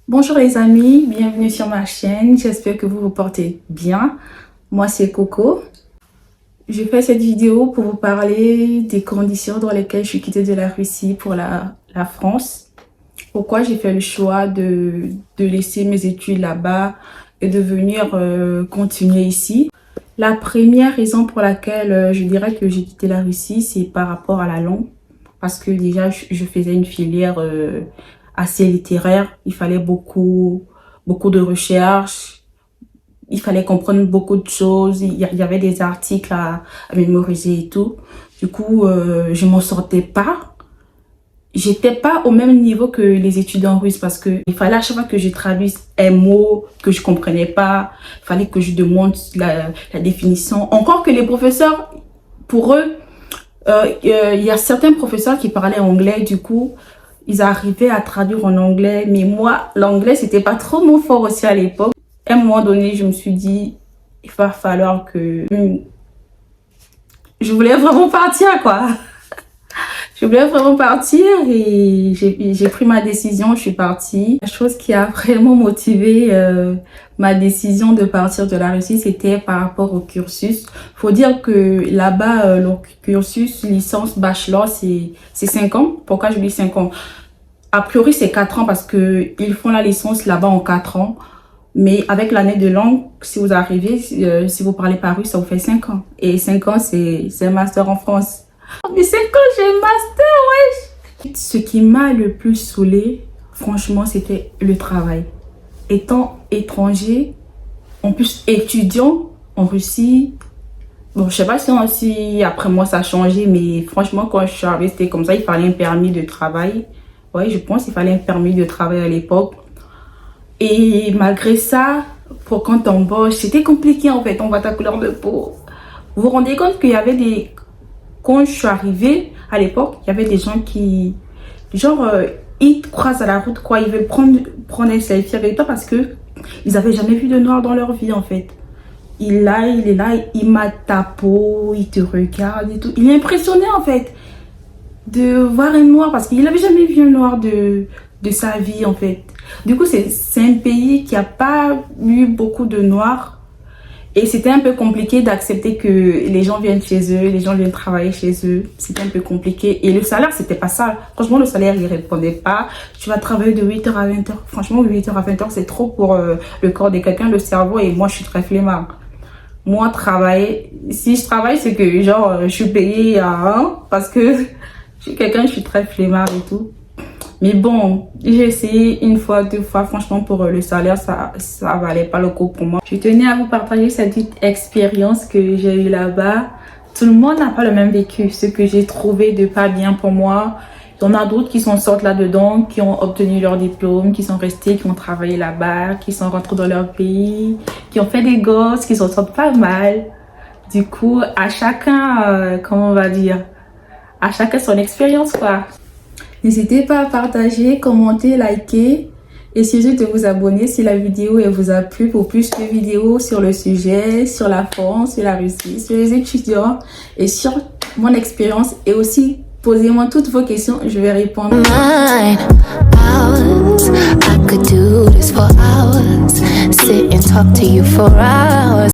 Bonjour les amis, bienvenue sur ma chaîne, j'espère que vous vous portez bien. Moi c'est Coco. Je fais cette vidéo pour vous parler des conditions dans lesquelles je suis quittée de la Russie pour la France. Pourquoi j'ai fait le choix de laisser mes études là-bas et de venir continuer ici. La première raison pour laquelle je dirais que j'ai quitté la Russie, c'est par rapport à la langue. Parce que déjà, je faisais une filière assez littéraire. Il fallait beaucoup de recherches. Il fallait comprendre beaucoup de choses. Il y avait des articles à mémoriser et tout. Du coup, je m'en sortais pas. J'étais pas au même niveau que les étudiants russes parce que il fallait à chaque fois que je traduise un mot que je comprenais pas. Il fallait que je demande la définition. Encore que les professeurs, pour eux, il y a certains professeurs qui parlaient anglais, du coup, ils arrivaient à traduire en anglais. Mais moi, l'anglais, c'était pas trop mon fort aussi à l'époque. À un moment donné, je me suis dit, il va falloir que... Je voulais vraiment partir, quoi. Je voulais vraiment partir et j'ai pris ma décision, je suis partie. La chose qui a vraiment motivé ma décision de partir de la Russie, c'était par rapport au cursus. Faut dire que là-bas, le cursus licence bachelor, c'est 5 ans. Pourquoi je dis 5 ans? A priori, c'est 4 ans parce que ils font la licence là-bas en 4 ans. Mais avec l'année de langue, si vous arrivez, si vous parlez pas russe, ça vous fait 5 ans. Et 5 ans, c'est un master en France. Mais 5 ans, j'ai un master, wesh! Ce qui m'a le plus saoulé, franchement, c'était le travail. Étant étranger, en plus étudiant en Russie, bon, je sais pas si après moi ça a changé, mais franchement, quand je suis arrivée, c'était comme ça, il fallait un permis de travail. Ouais, je pense qu'il fallait un permis de travail à l'époque. Et malgré ça, pour quand t'embauches, c'était compliqué en fait, on voit ta couleur de peau. Vous vous rendez compte qu'il y avait des... Quand je suis arrivée, à l'époque, il y avait des gens qui... Genre, ils te croisent à la route, quoi. Ils veulent prendre un selfie avec toi parce que ils n'avaient jamais vu de noir dans leur vie, en fait. Il est là, il mate ta peau, il te regarde et tout. Il est impressionné, en fait, de voir un noir parce qu'il n'avait jamais vu un noir de sa vie, en fait. Du coup, c'est un pays qui n'a pas eu beaucoup de noirs. Et c'était un peu compliqué d'accepter que les gens viennent chez eux, les gens viennent travailler chez eux. C'était un peu compliqué. Et le salaire, c'était pas ça. Franchement, le salaire, il répondait pas. Tu vas travailler de 8h à 20h. Franchement, 8h à 20h, c'est trop pour le corps de quelqu'un, le cerveau. Et moi, je suis très flemmard. Moi, travailler, si je travaille, c'est que genre, je suis payée à 1 parce que je suis quelqu'un, je suis très flemmard et tout. Mais bon, j'ai essayé une fois, deux fois. Franchement, pour le salaire, ça valait pas le coup pour moi. Je tenais à vous partager cette petite expérience que j'ai eue là-bas. Tout le monde n'a pas le même vécu. Ce que j'ai trouvé de pas bien pour moi. Il y en a d'autres qui sont sortis là-dedans, qui ont obtenu leur diplôme, qui sont restés, qui ont travaillé là-bas, qui sont rentrés dans leur pays, qui ont fait des gosses, qui s'en sortent pas mal. Du coup, à chacun, comment on va dire, à chacun son expérience, quoi. N'hésitez pas à partager, commenter, liker et surtout de vous abonner si la vidéo vous a plu pour plus de vidéos sur le sujet, sur la France, sur la Russie, sur les étudiants et sur mon expérience. Et aussi, posez-moi toutes vos questions, je vais répondre. I could do this for hours, sit and talk to you for hours.